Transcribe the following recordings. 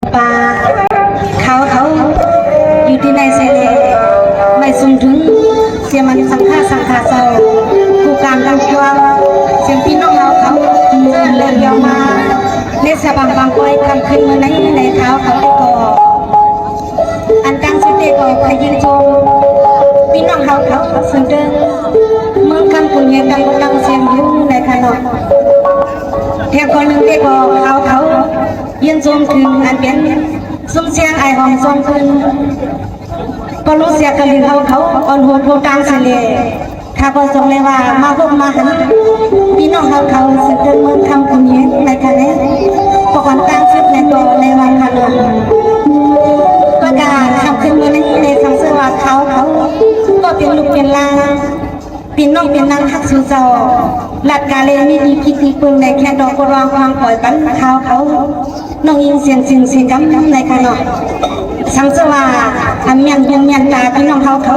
ปลาเขาอยู่ที่ในเซเลไม่สุ่มถึงเสียมันสังฆาเศร้าผู้การดังตัวเสียงพี่น้องเขาเดินยาวมาในสะบางก้อยกำขึ้นมือในเท้าเขาได้ก่ออันตั้งสุดเด็กก่อไปยืนชมพี่น้องเขาสึ่งเดินเมืองคำปุ่นเฮียกันก็ตั้งเสียงยุ่งในขนมเพียงคนหนึ่งเด็กก่อเขายืนชมถึงอันเป็นซุ้มเสียงไอหอมซองขึ้นก็รู้เสียกันเขาอ่อนหัวโผล่กลางเสลข้าก็ทรงเลยว่ามาพบมาหันพี่น้องเขาสึกเดินเมืองคำคนนี้ในคะแนนปกติตั้งชุดในตัวในวันขนมประกาศทำขึ้นมาในสังเสว่าเขาก็เป็นลูกเป็นลางพี่น้องเป็นนางทักสุเจ้าหลัดกาเลมีดีพิธีปึงในแค่ดอกกระรองความปล่อยปันเขาน้องยิงเสียงกำในขนมสังเสว่าทำเมียนตาพี่น้องเขา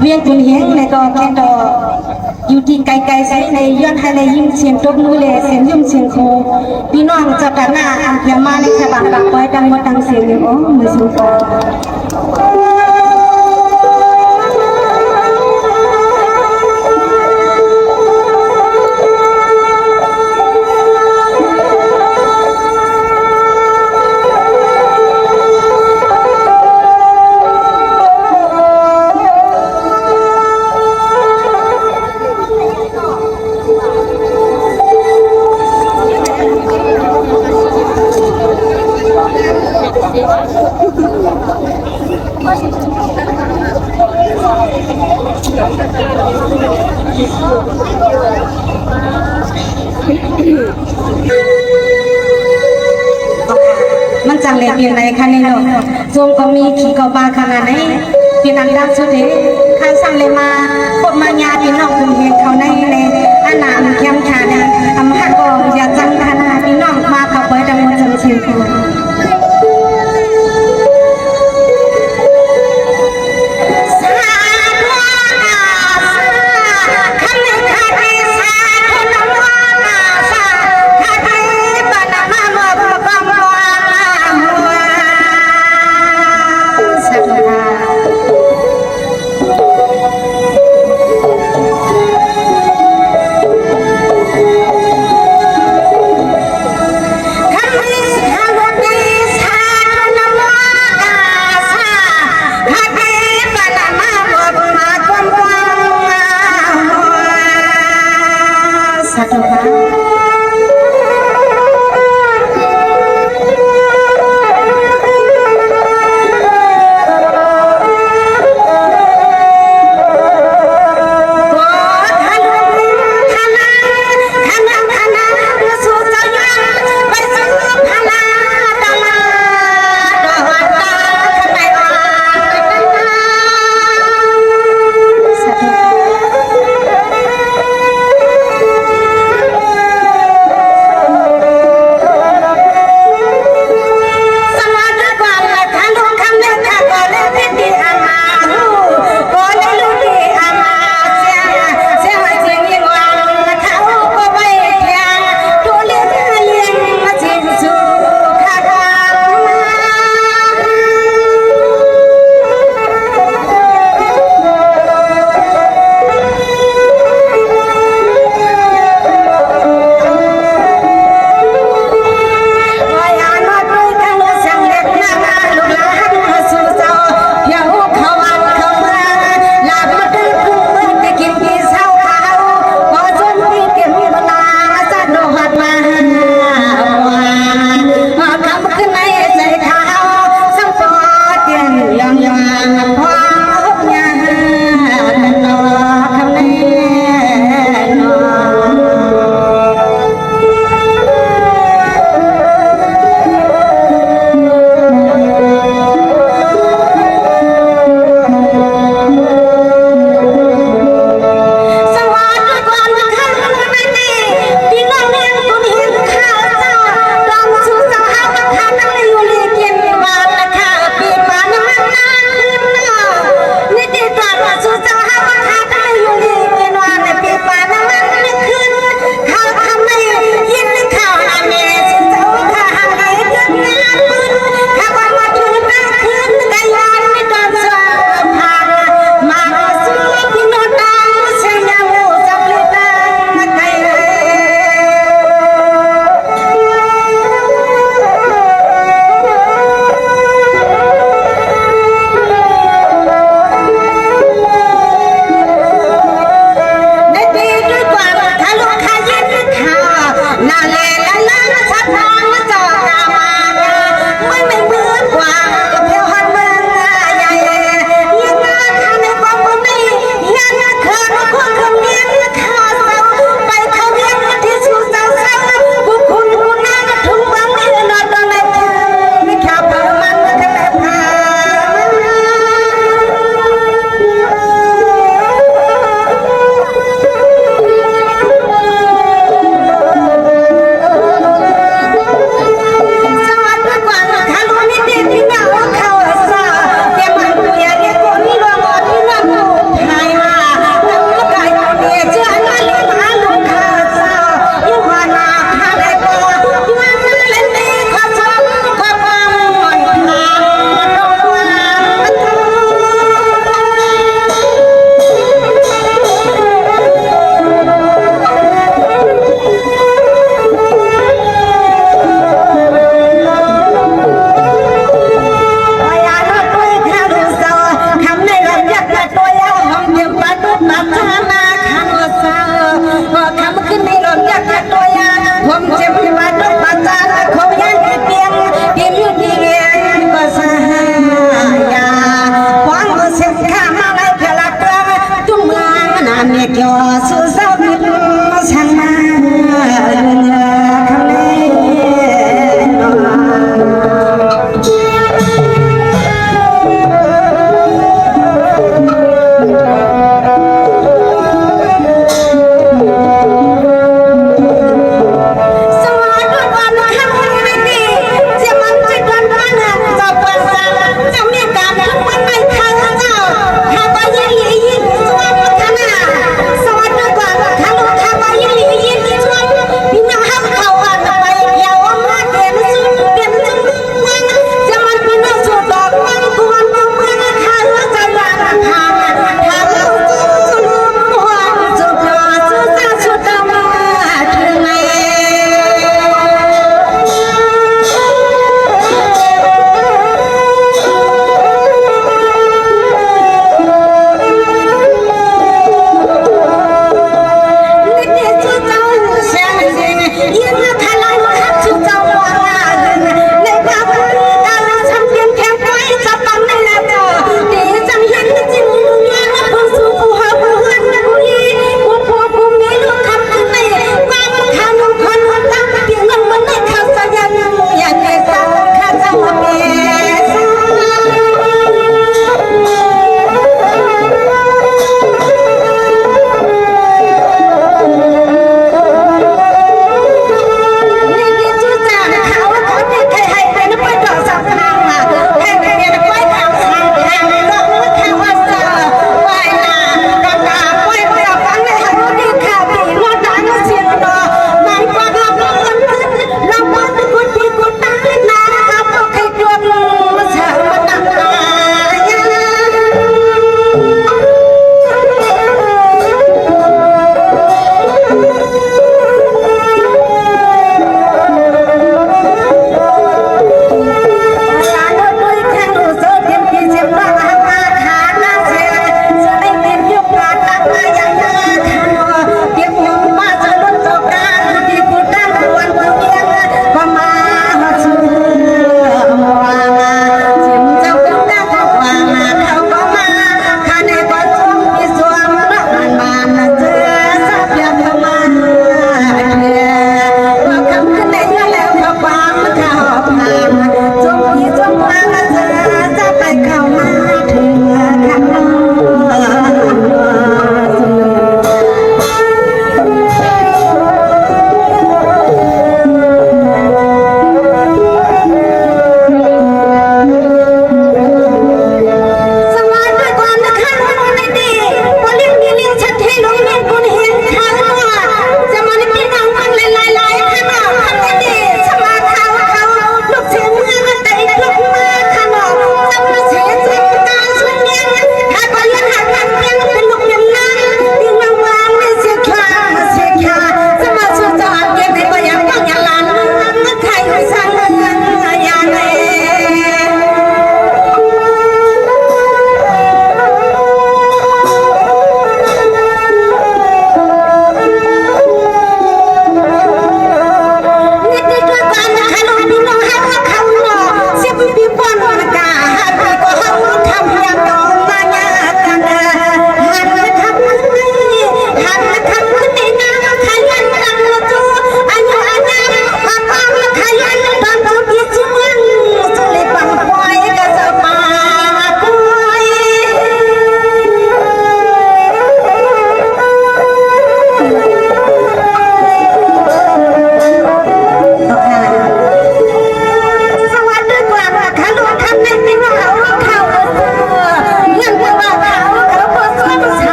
เวียนตุนเฮงในก็แค่ดอกอยู่ที่ไกลใส่ในย้อนให้ในยิ้มเสียงตบมือเลยเสียงยิ้มเสียงโคพี่น้องจับกันหน้าอันเพียงมาในฉบับปากปล่อยดังมาดังเสียงโอ้มือสูงฟ้ามันจังเลยเพียงไหนคะเนี่ยเนาะทรงก็มีขี่กบาขนาดไหนพี่นันดังสุดเลยข้าสั่งเลยมาพบมาญาพี่น้องคุณเห็นเขาในอันนามเข้มขาเนี่ยอำหักก็อย่าจังขนาดพี่น้องมาเขาไปดังหมดจังเชียวCome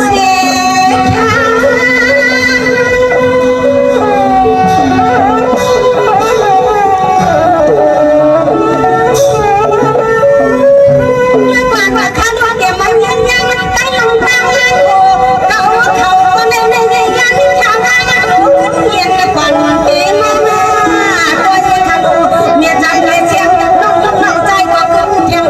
เสียกว่าข้าตัวเดี๋ยวมันยังใต้ลงทางนั้นโอ้เขาในยันทางทางเย็นกว่าเองมาตัวเองทางโอ้เมียใจเลยเสียงน้องใจก็คือเที่ยว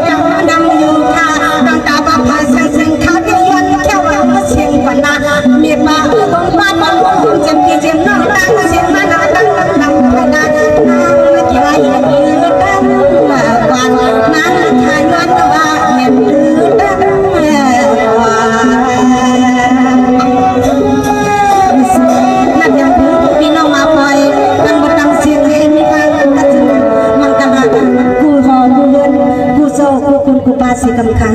ดำอยู่ค่ะน้ำตาบ้าพาเสียงขาเดียวยันแค่ว่าเสียงกว่านาเมียบ้าบ้าเจ็บพี่เจ็บน้องตั้งเสียงมานาตั้งนาไม่กี่ไรอย่างนี้ตั้งวันนั้นทายวันว่าเมียนั่นยังพี่น้องมาปล่อยกันบดังเสียงเห็นฟังกันจึงมันกันหักกูหอกูเงินกูโซ่กูคุณกูปาสีกำขัง